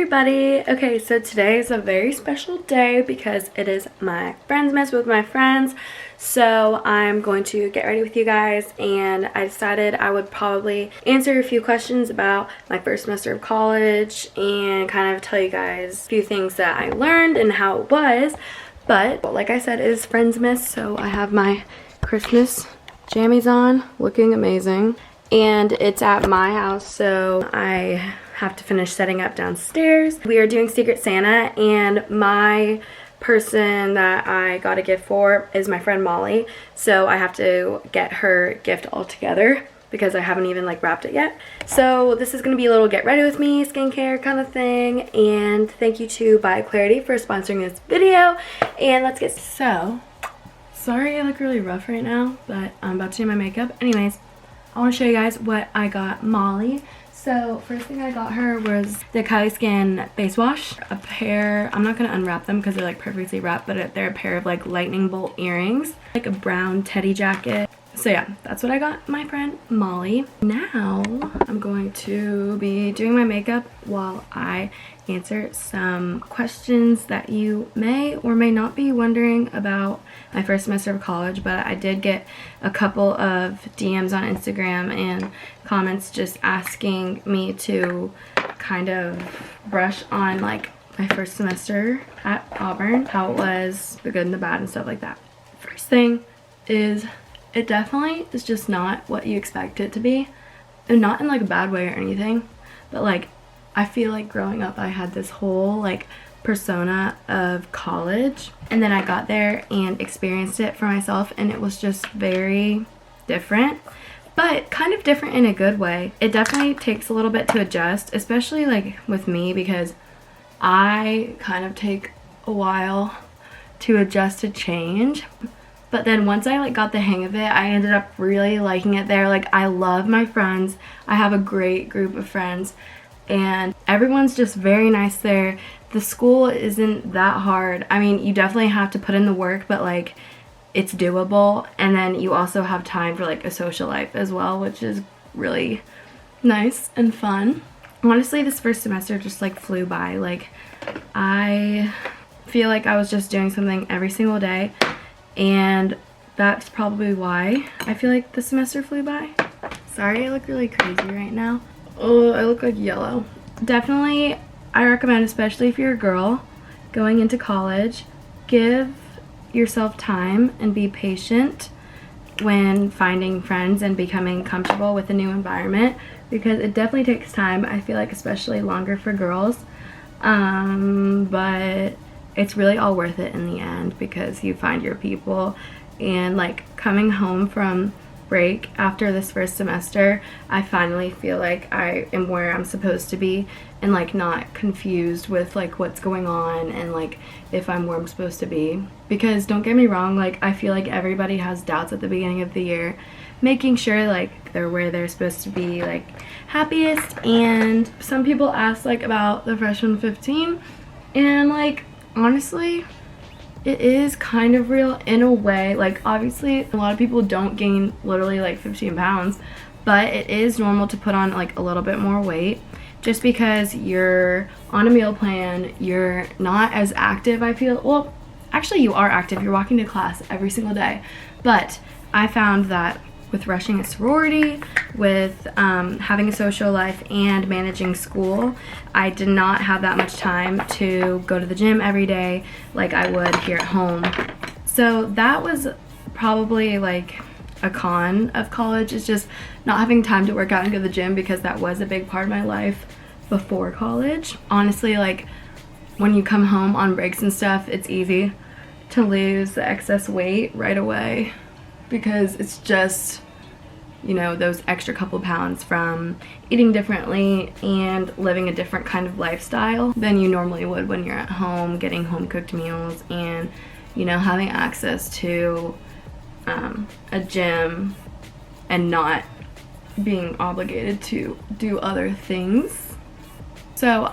everybody. Okay, so today is a very special day because it is my Friendsmas with my friends. So I'm going to get ready with you guys, and I decided I would probably answer a few questions about my first semester of college and kind of tell you guys a few things that I learned and how it was. But like I said, it is Friendsmas, so I have my Christmas jammies on, looking amazing. And it's at my house, so I have to finish setting up downstairs. We are doing Secret Santa, and my person that I got a gift for is my friend Molly, so I have to get her gift all together because I haven't even like wrapped it yet. So this is gonna be a little get ready with me skincare kind of thing, and thank you to BioClarity for sponsoring this video. And let's get sorry I look really rough right now, but I'm about to do my makeup. Anyways, I want to show you guys what I got Molly. So first thing I got her was the Kylie Skin face wash, a pair, I'm not going to unwrap them because they're like perfectly wrapped, but they're a pair of like lightning bolt earrings, like a brown teddy jacket. So yeah, that's what I got my friend Molly. Now I'm going to be doing my makeup while I answer some questions that you may or may not be wondering about my first semester of college. But I did get a couple of DMs on Instagram and comments just asking me to kind of brush on like my first semester at Auburn, how it was, the good and the bad and stuff like that. First thing is, it definitely is just not what you expect it to be, and not in like a bad way or anything, but like I feel like growing up I had this whole like persona of college, and then I got there and experienced it for myself, and it was just very different, but kind of different in a good way. It definitely takes a little bit to adjust, especially like with me, because I kind of take a while to adjust to change. But then once I like got the hang of it, I ended up really liking it there. Like, I love my friends. I have a great group of friends, and everyone's just very nice there. The school isn't that hard. I mean, you definitely have to put in the work, but like it's doable. And then you also have time for like a social life as well, which is really nice and fun. Honestly, this first semester just like flew by. Like, I feel like I was just doing something every single day, and that's probably why I feel like the semester flew by. Sorry, I look really crazy right now. Oh, I look like yellow. Definitely, I recommend, especially if you're a girl going into college, give yourself time and be patient when finding friends and becoming comfortable with a new environment, because it definitely takes time. I feel like especially longer for girls, but it's really all worth it in the end because you find your people. And like coming home from break after this first semester, I finally feel like I am where I'm supposed to be, and like not confused with like what's going on and like if I'm where I'm supposed to be. Because don't get me wrong, like I feel like everybody has doubts at the beginning of the year, making sure like they're where they're supposed to be, like happiest. And some people ask like about the freshman 15, and like honestly, it is kind of real in a way. Like obviously a lot of people don't gain literally like 15 pounds, but it is normal to put on like a little bit more weight just because you're on a meal plan, you're not as active. I feel, well, actually you are active, you're walking to class every single day, but I found that with rushing a sorority, with having a social life and managing school, I did not have that much time to go to the gym every day like I would here at home. So that was probably like a con of college, is just not having time to work out and go to the gym, because that was a big part of my life before college. Honestly, like when you come home on breaks and stuff, it's easy to lose the excess weight right away, because it's just, you know, those extra couple pounds from eating differently and living a different kind of lifestyle than you normally would when you're at home getting home cooked meals and, you know, having access to a gym and not being obligated to do other things. So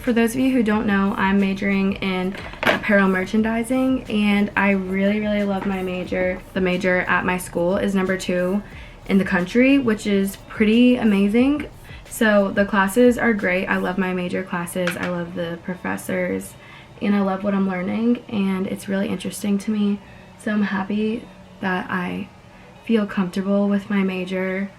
for those of you who don't know, I'm majoring in apparel merchandising, and I really, really love my major. The major at my school is #2 in the country, which is pretty amazing. So the classes are great. I love my major classes. I love the professors, and I love what I'm learning, and it's really interesting to me. So I'm happy that I feel comfortable with my major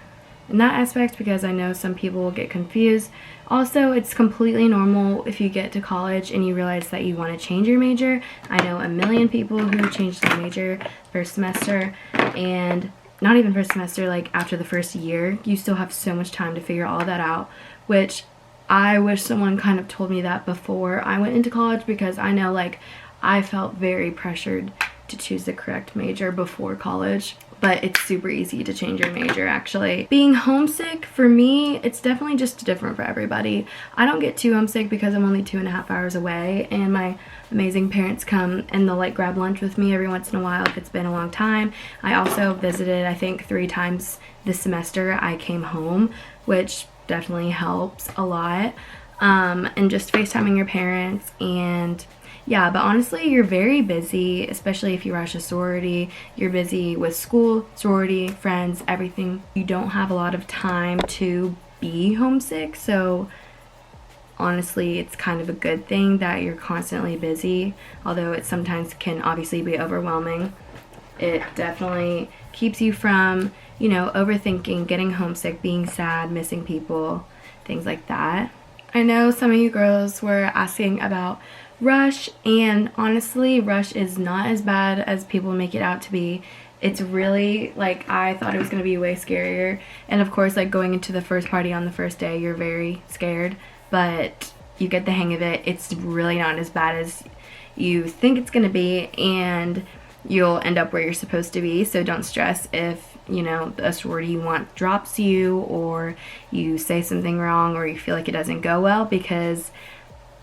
in that aspect, because I know some people will get confused. Also, it's completely normal if you get to college and you realize that you want to change your major. I know a million people who changed their major first semester, and not even first semester, like after the first year. You still have so much time to figure all that out, which I wish someone kind of told me that before I went into college, because I know, like, I felt very pressured to choose the correct major before college. But it's super easy to change your major, actually. Being homesick, for me, it's definitely just different for everybody. I don't get too homesick because I'm only 2.5 hours away, and my amazing parents come and they'll like grab lunch with me every once in a while if it's been a long time. I also visited, I think, 3 times this semester. I came home, which definitely helps a lot. And just FaceTiming your parents, and yeah, but honestly, you're very busy, especially if you rush a sorority. You're busy with school, sorority, friends, everything. You don't have a lot of time to be homesick, so honestly, it's kind of a good thing that you're constantly busy, although it sometimes can obviously be overwhelming. It definitely keeps you from, you know, overthinking, getting homesick, being sad, missing people, things like that. I know some of you girls were asking about Rush, and honestly, Rush is not as bad as people make it out to be. It's really, like, I thought it was going to be way scarier, and of course, like, going into the first party on the first day, you're very scared, but you get the hang of it. It's really not as bad as you think it's going to be, and you'll end up where you're supposed to be. So don't stress if, you know, a sorority you want drops you, or you say something wrong, or you feel like it doesn't go well, because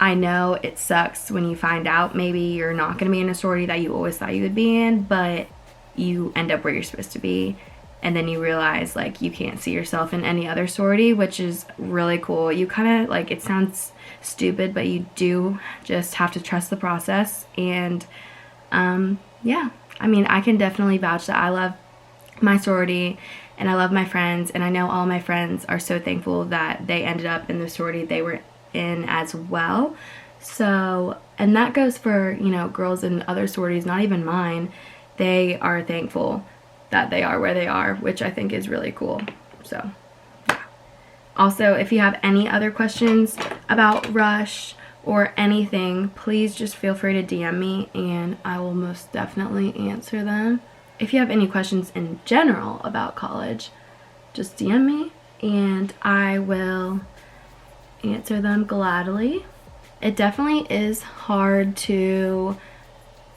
I know it sucks when you find out maybe you're not going to be in a sorority that you always thought you would be in, but you end up where you're supposed to be, and then you realize, like, you can't see yourself in any other sorority, which is really cool. You kind of, like, it sounds stupid, but you do just have to trust the process. And yeah, I mean, I can definitely vouch that I love my sorority and I love my friends, and I know all my friends are so thankful that they ended up in the sorority they were in as well. So, and that goes for, you know, girls in other sororities, not even mine. They are thankful that they are where they are, which I think is really cool. So yeah. Also, if you have any other questions about Rush or anything, please just feel free to DM me and I will most definitely answer them. If you have any questions in general about college, just DM me and I will answer them gladly. It definitely is hard to,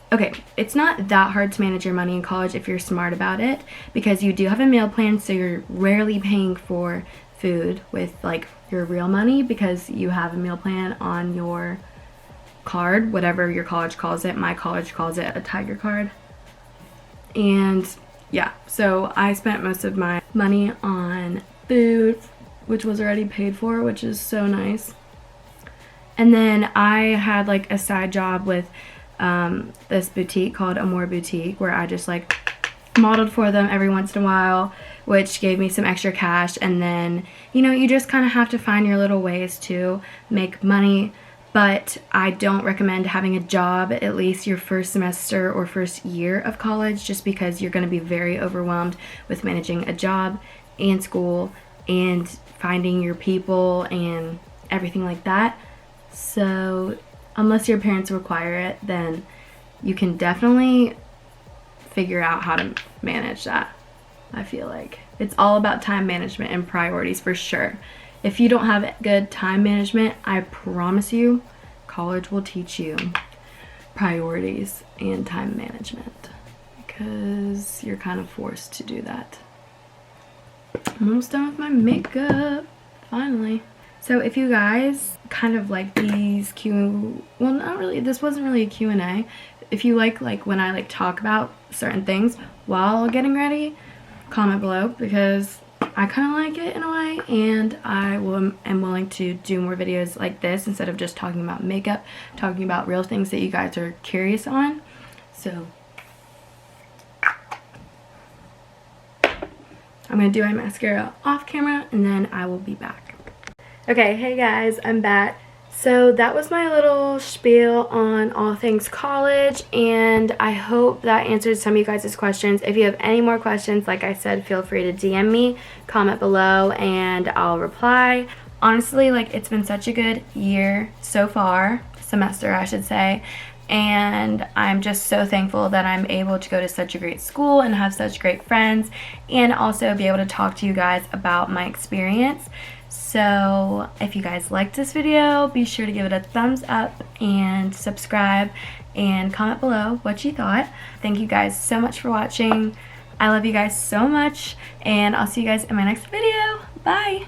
okay, it's not that hard to manage your money in college if you're smart about it, because you do have a meal plan, so you're rarely paying for food with like your real money, because you have a meal plan on your card, whatever your college calls it. My college calls it a Tiger card. And yeah, so I spent most of my money on food, which was already paid for, which is so nice. And then I had like a side job with this boutique called Amore Boutique, where I just like modeled for them every once in a while, which gave me some extra cash. And then, you know, you just kind of have to find your little ways to make money. But I don't recommend having a job at least your first semester or first year of college, just because you're going to be very overwhelmed with managing a job and school and finding your people and everything like that. So unless your parents require it, then you can definitely figure out how to manage that. I feel like it's all about time management and priorities for sure. If you don't have good time management, I promise you college will teach you priorities and time management, because you're kind of forced to do that. I'm almost done with my makeup, finally. So if you guys kind of like these well, not really, this wasn't really a Q&A. If you like when I like talk about certain things while getting ready, comment below, because I kind of like it in a way, and I am willing to do more videos like this instead of just talking about makeup, talking about real things that you guys are curious on. So I'm going to do my mascara off camera and then I will be back. Okay, hey guys, I'm back. So that was my little spiel on all things college, and I hope that answered some of you guys' questions. If you have any more questions, like I said, feel free to DM me, comment below, and I'll reply. Honestly, like, it's been such a good year so far, semester I should say, and I'm just so thankful that I'm able to go to such a great school and have such great friends, and also be able to talk to you guys about my experience. So if you guys liked this video, be sure to give it a thumbs up and subscribe and comment below what you thought. Thank you guys so much for watching. I love you guys so much, and I'll see you guys in my next video. Bye!